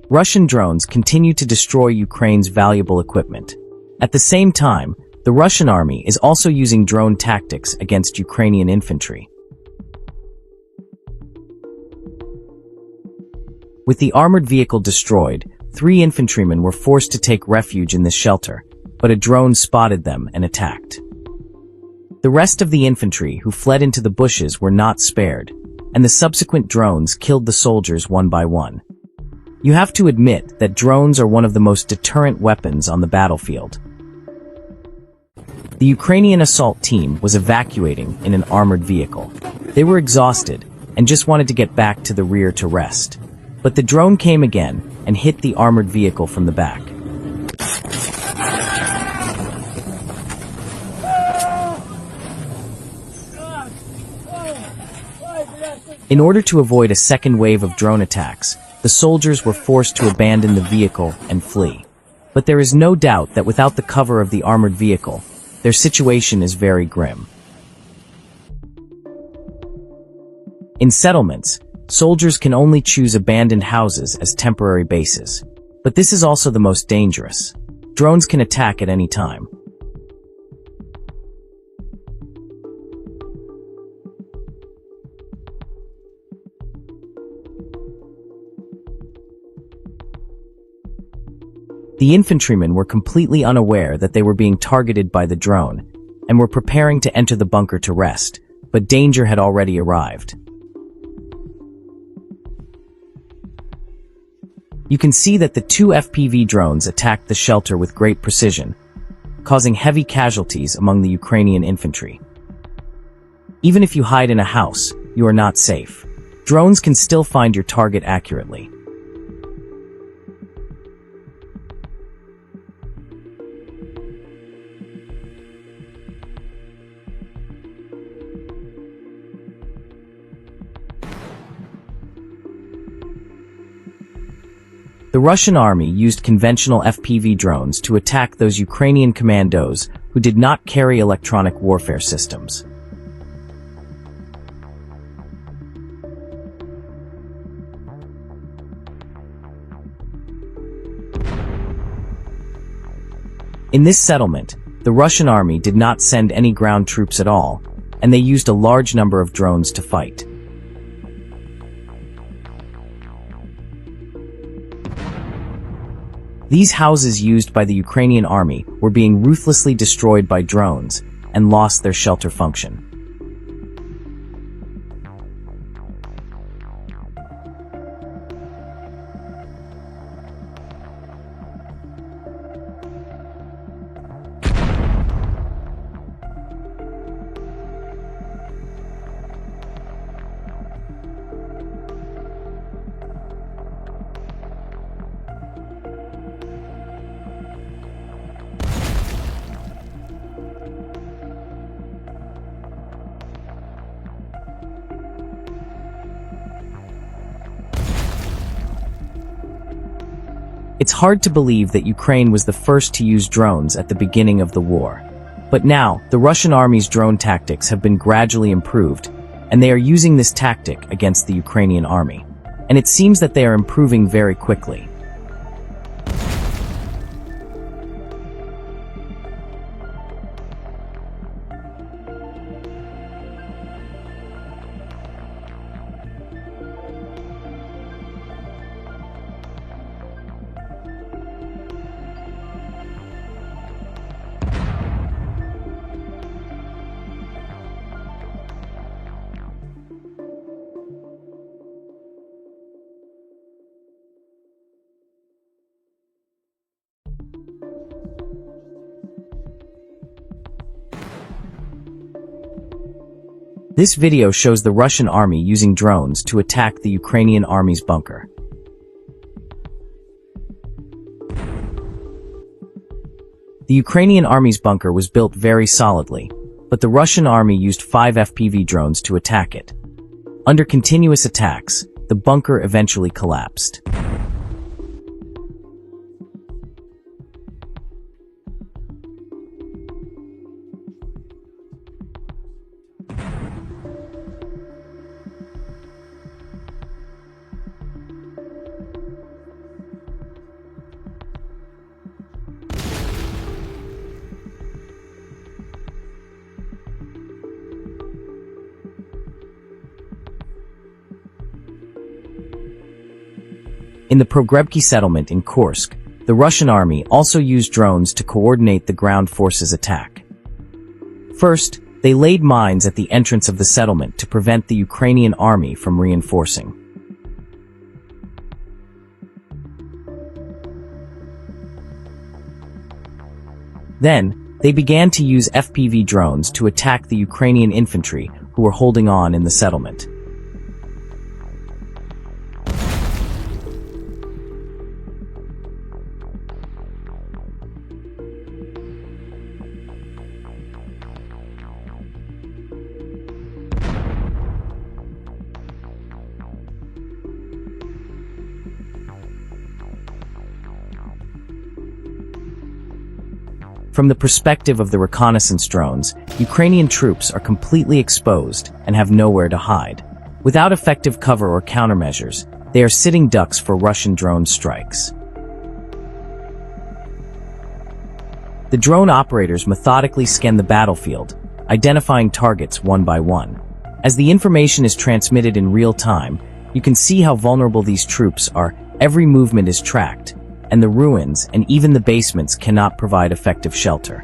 Russian drones continue to destroy Ukraine's valuable equipment. At the same time, the Russian army is also using drone tactics against Ukrainian infantry. With the armored vehicle destroyed, 3 infantrymen were forced to take refuge in this shelter, but a drone spotted them and attacked. The rest of the infantry who fled into the bushes were not spared, and the subsequent drones killed the soldiers one by one. You have to admit that drones are one of the most deterrent weapons on the battlefield. The Ukrainian assault team was evacuating in an armored vehicle. They were exhausted and just wanted to get back to the rear to rest. But the drone came again and hit the armored vehicle from the back. In order to avoid a second wave of drone attacks, the soldiers were forced to abandon the vehicle and flee. But there is no doubt that without the cover of the armored vehicle, their situation is very grim. In settlements, soldiers can only choose abandoned houses as temporary bases. But this is also the most dangerous. Drones can attack at any time. The infantrymen were completely unaware that they were being targeted by the drone and were preparing to enter the bunker to rest, but danger had already arrived. You can see that the 2 FPV drones attacked the shelter with great precision, causing heavy casualties among the Ukrainian infantry. Even if you hide in a house, you are not safe. Drones can still find your target accurately. The Russian army used conventional FPV drones to attack those Ukrainian commandos who did not carry electronic warfare systems. In this settlement, the Russian army did not send any ground troops at all, and they used a large number of drones to fight. These houses used by the Ukrainian army were being ruthlessly destroyed by drones and lost their shelter function. It's hard to believe that Ukraine was the first to use drones at the beginning of the war. But now, the Russian army's drone tactics have been gradually improved, and they are using this tactic against the Ukrainian army. And it seems that they are improving very quickly. This video shows the Russian army using drones to attack the Ukrainian army's bunker. The Ukrainian army's bunker was built very solidly, but the Russian army used 5 FPV drones to attack it. Under continuous attacks, the bunker eventually collapsed. In the Pogrebki settlement in Kursk, the Russian army also used drones to coordinate the ground forces' attack. First, they laid mines at the entrance of the settlement to prevent the Ukrainian army from reinforcing. Then, they began to use FPV drones to attack the Ukrainian infantry who were holding on in the settlement. From the perspective of the reconnaissance drones, Ukrainian troops are completely exposed and have nowhere to hide. Without effective cover or countermeasures, they are sitting ducks for Russian drone strikes. The drone operators methodically scan the battlefield, identifying targets one by one. As the information is transmitted in real time, you can see how vulnerable these troops are. Every movement is tracked, and the ruins and even the basements cannot provide effective shelter.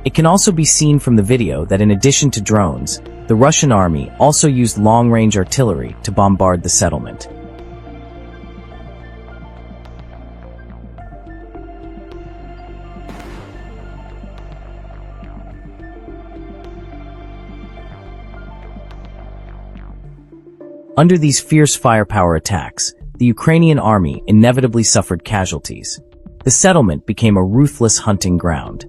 It can also be seen from the video that in addition to drones, the Russian army also used long-range artillery to bombard the settlement. Under these fierce firepower attacks, the Ukrainian army inevitably suffered casualties. The settlement became a ruthless hunting ground.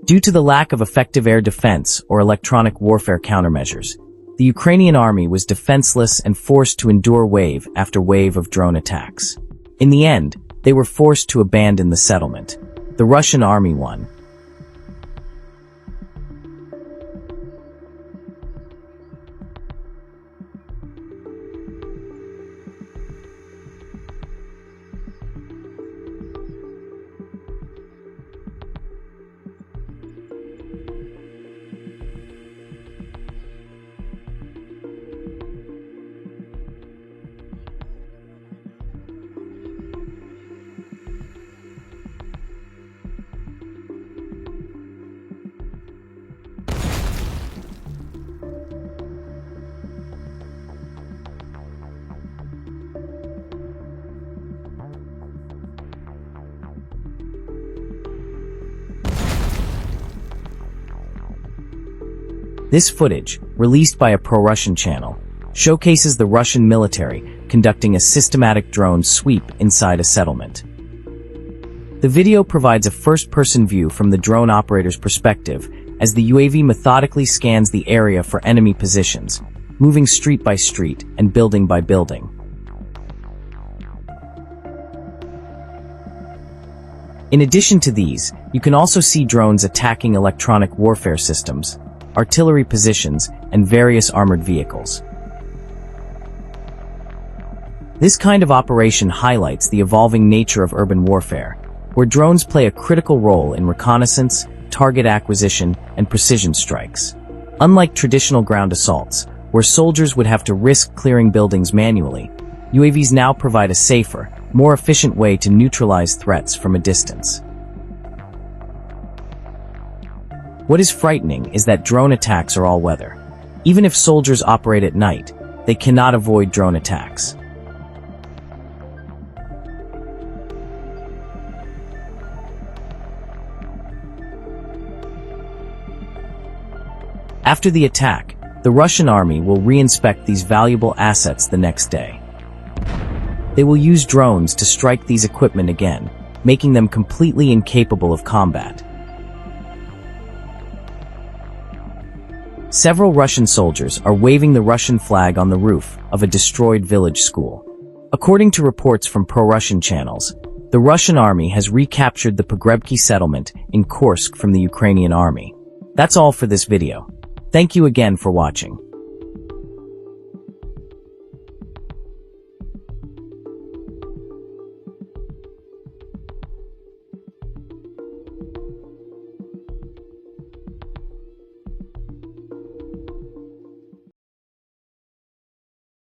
Due to the lack of effective air defense or electronic warfare countermeasures, the Ukrainian army was defenseless and forced to endure wave after wave of drone attacks. In the end, they were forced to abandon the settlement. The Russian army won. This footage, released by a pro-Russian channel, showcases the Russian military conducting a systematic drone sweep inside a settlement. The video provides a first-person view from the drone operator's perspective as the UAV methodically scans the area for enemy positions, moving street by street and building by building. In addition to these, you can also see drones attacking electronic warfare systems, artillery positions, and various armored vehicles. This kind of operation highlights the evolving nature of urban warfare, where drones play a critical role in reconnaissance, target acquisition, and precision strikes. Unlike traditional ground assaults, where soldiers would have to risk clearing buildings manually, UAVs now provide a safer, more efficient way to neutralize threats from a distance. What is frightening is that drone attacks are all weather. Even if soldiers operate at night, they cannot avoid drone attacks. After the attack, the Russian army will reinspect these valuable assets the next day. They will use drones to strike these equipment again, making them completely incapable of combat. Several Russian soldiers are waving the Russian flag on the roof of a destroyed village school. According to reports from pro-Russian channels, the Russian army has recaptured the Pogrebki settlement in Kursk from the Ukrainian army. That's all for this video. Thank you again for watching.